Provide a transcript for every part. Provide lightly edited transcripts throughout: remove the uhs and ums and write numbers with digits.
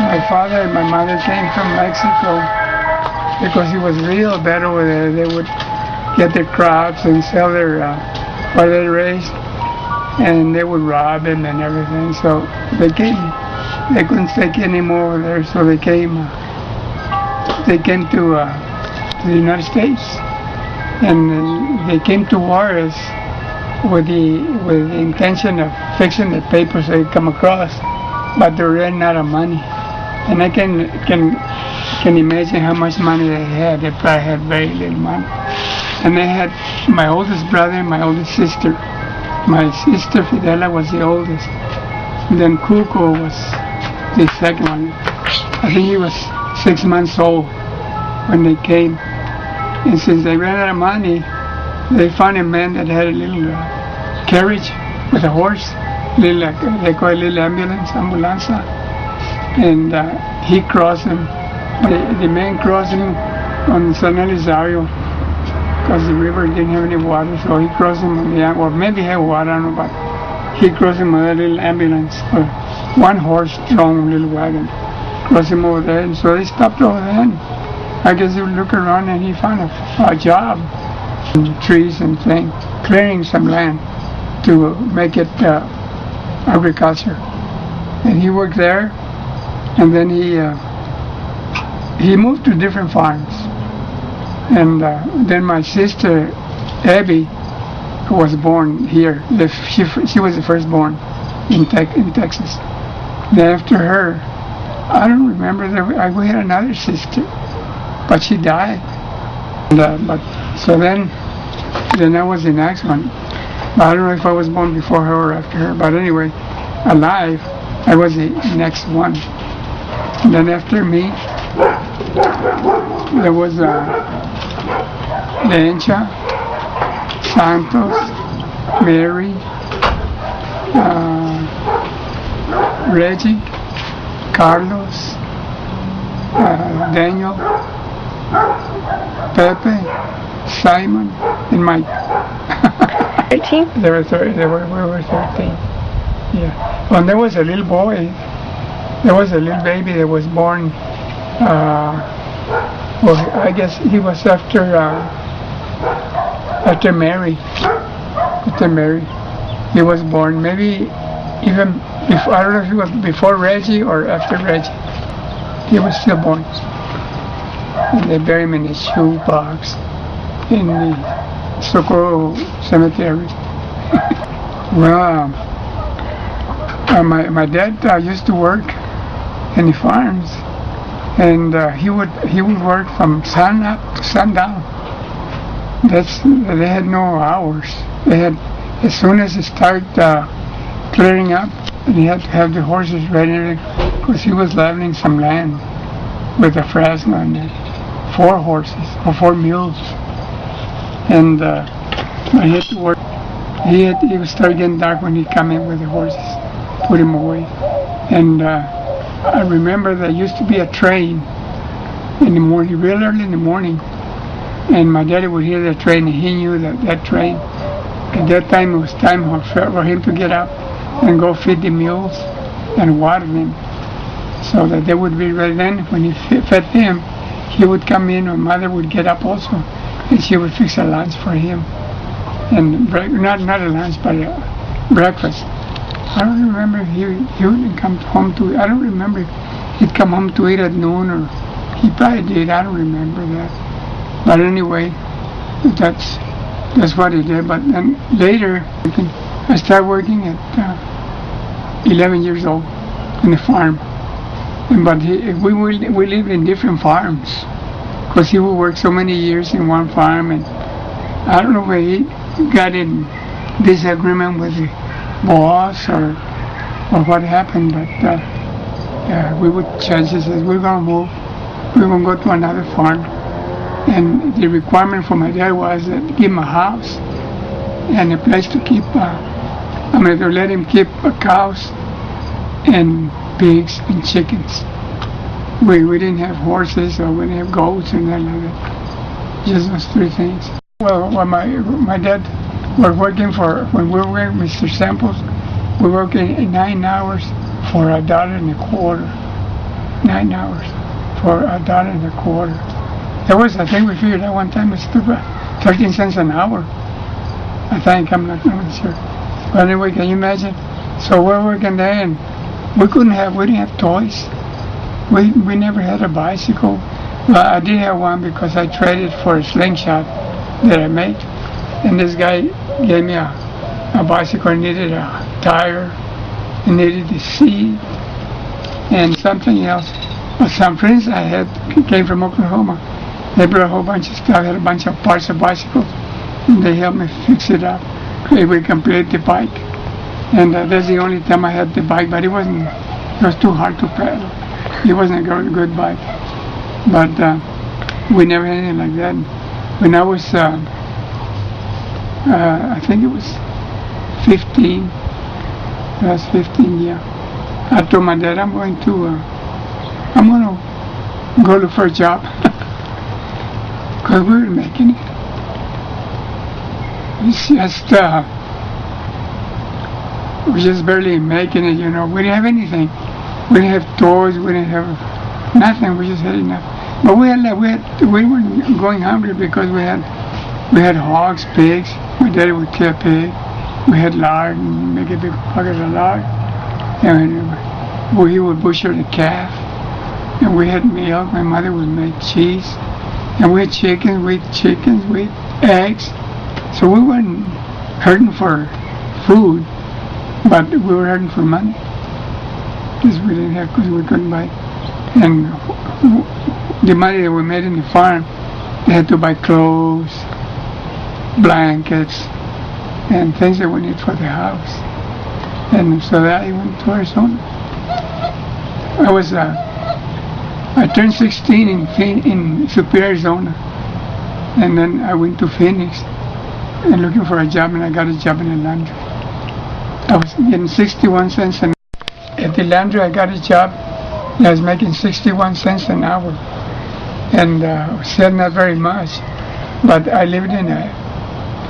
My father and my mother came from Mexico because it was real bad over there. They would get their crops and sell their what they raised, and they would rob them and everything. So they came. They couldn't take any more over there, so they came. They came to the United States, and they came to Juarez with the intention of fixing the papers they come across, but they ran out of money. And I can imagine how much money they had. They probably had very little money. And they had my oldest brother and my oldest sister. My sister Fidela was the oldest. And then Cuco was the second one. I think he was 6 months old when they came. And since they ran out of money, they found a man that had a little carriage with a horse, little, they call it a little ambulance. And he crossed him. The man crossed him on San Elizario because the river didn't have any water, so he crossed him on the, or maybe had water, I don't know, but he crossed him with a little ambulance, or one horse-drawn little wagon, crossed him over there, and so they stopped over there, and I guess he would look around, and he found a job in trees and things, clearing some land to make it agriculture. And he worked there, and then he moved to different farms. And then my sister, Abby, who was born here, she was the firstborn in Texas. Then after her, I don't remember, we had another sister, but she died. And, but so then I was the next one. But I don't know if I was born before her or after her, but anyway, alive, I was the next one. And then after me, there was Lencha, Santos, Mary, Reggie, Carlos, Daniel, Pepe, Simon, and Mike. 13? We were 13. Yeah. Well, there was a little boy. There was a little baby that was born. Well, I guess he was after Mary. After Mary, he was born. Maybe even before. I don't know if he was before Reggie or after Reggie. He was still born. And they buried him in his shoebox in the Socorro Cemetery. Well, my dad used to work in the farms, and he would work from sun up to sundown. They had no hours. They had, as soon as it started clearing up, and he had to have the horses ready because he was leveling some land with a Fresno and 4 horses or 4 mules, and he had to work. He would start getting dark when he'd come in with the horses, put him away, and I remember there used to be a train in the morning, real early in the morning, and my daddy would hear that train, and he knew that train. At that time, it was time for him to get up and go feed the mules and water them, so that they would be ready. Then, when he fed them, he would come in, or mother would get up also, and she would fix a lunch for him, and not a lunch, but a breakfast. I don't remember if he wouldn't come home to. I don't remember if he'd come home to eat at noon, or he probably did. I don't remember that. But anyway, that's what he did. But then later, I started working at 11 years old in the farm. But we lived in different farms because he would work so many years in one farm, and I don't know where he got in disagreement with the boss or what happened, but we would change. He says, we're going to move, we're going to go to another farm, and the requirement for my dad was to give him a house and a place to keep to let him keep cows and pigs and chickens. We didn't have horses, or we didn't have goats and that like that. Just those 3 things. Well, my dad was working when we were with Mr. Samples, we were working 9 hours for $1.25. 9 hours for $1.25. That was, I think we figured out one time it's 13 cents an hour. I think, I'm not sure. But anyway, can you imagine? So we're working there, and we didn't have toys. We never had a bicycle. Well, I did have one because I traded for a slingshot that I made. And this guy gave me a bicycle. I needed a tire, I needed the seat, and something else. But some friends I had came from Oklahoma. They brought a whole bunch of stuff. I had a bunch of parts of bicycles, and they helped me fix it up. We completed the bike. And that's the only time I had the bike, but it was too hard to pedal. It wasn't a good bike. But we never had anything like that. When I was, I think it was 15. I was 15, yeah. I told my dad, I'm going to go look for a job. Because we were making it. It's just, we're just barely making it, you know. We didn't have anything. We didn't have toys. We didn't have nothing. We just had enough. But we weren't going hungry because we had hogs, pigs. My daddy would kill a pig. We had lard and make a big bucket of lard. And he would butcher the calf. And we had milk. My mother would make cheese. And we had chickens. We had eggs. So we weren't hurting for food, but we were hurting for money. Because we didn't have, because we couldn't buy. And the money that we made in the farm, they had to buy clothes, blankets, and things that we need for the house. And so that I went to Arizona. I turned 16 in Superior, Arizona. And then I went to Phoenix and looking for a job, and I got a job in the laundry. I was getting 61 cents an hour. At the laundry, I got a job. I was making 61 cents an hour. And still not very much. But I lived in a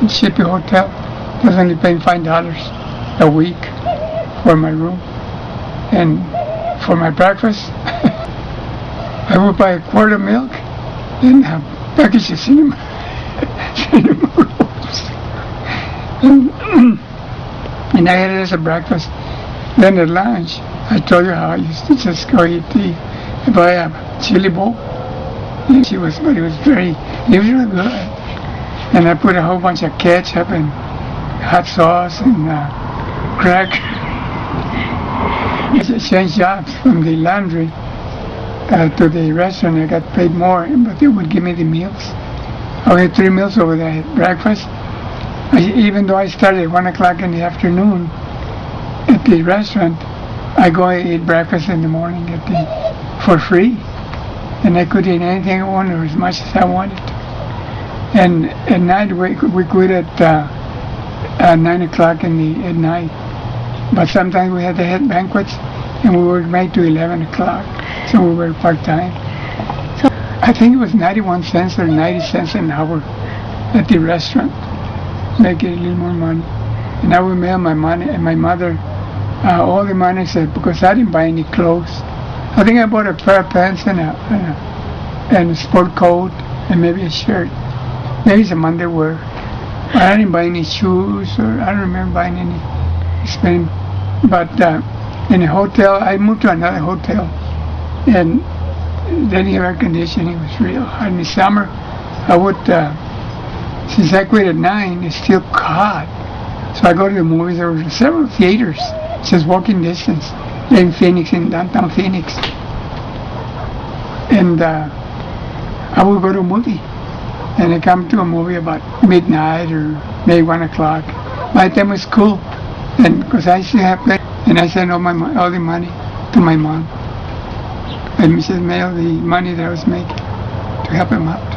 cheap hotel. I was only paying $5 a week for my room. And for my breakfast, I would buy a quart of milk and a package of cinnamon rolls. And I had it as a breakfast. Then at lunch, I told you how I used to just go eat buy a chili bowl. And it was really good. And I put a whole bunch of ketchup and hot sauce and crack. I changed jobs from the laundry to the restaurant. I got paid more, but they would give me the meals. I had 3 meals over there. I had breakfast. Even though I started at 1 o'clock in the afternoon at the restaurant, I go and eat breakfast in the morning for free. And I could eat anything I wanted or as much as I wanted. And at night, we quit at 9 o'clock at night. But sometimes we had to have banquets, and we were made to 11 o'clock. So we were part-time. So I think it was 91 cents or 90 cents an hour at the restaurant, making a little more money. And I would mail my money and my mother all the money, because I didn't buy any clothes. I think I bought a pair of pants and a sport coat and maybe a shirt, maybe some underwear. But I didn't buy any shoes, or I don't remember buying any spending. But in a hotel, I moved to another hotel, and then the air conditioning was real hot. In the summer, I would, since I quit at 9, it's still hot. So I go to the movies. There were several theaters, just walking distance, in Phoenix, in downtown Phoenix. And I would go to a movie. And I come to a movie about midnight or maybe 1 o'clock. By the time it was cool, and because I still have pay, and I sent all the money to my mom. And Mrs. Mail, the money that I was making, to help him out.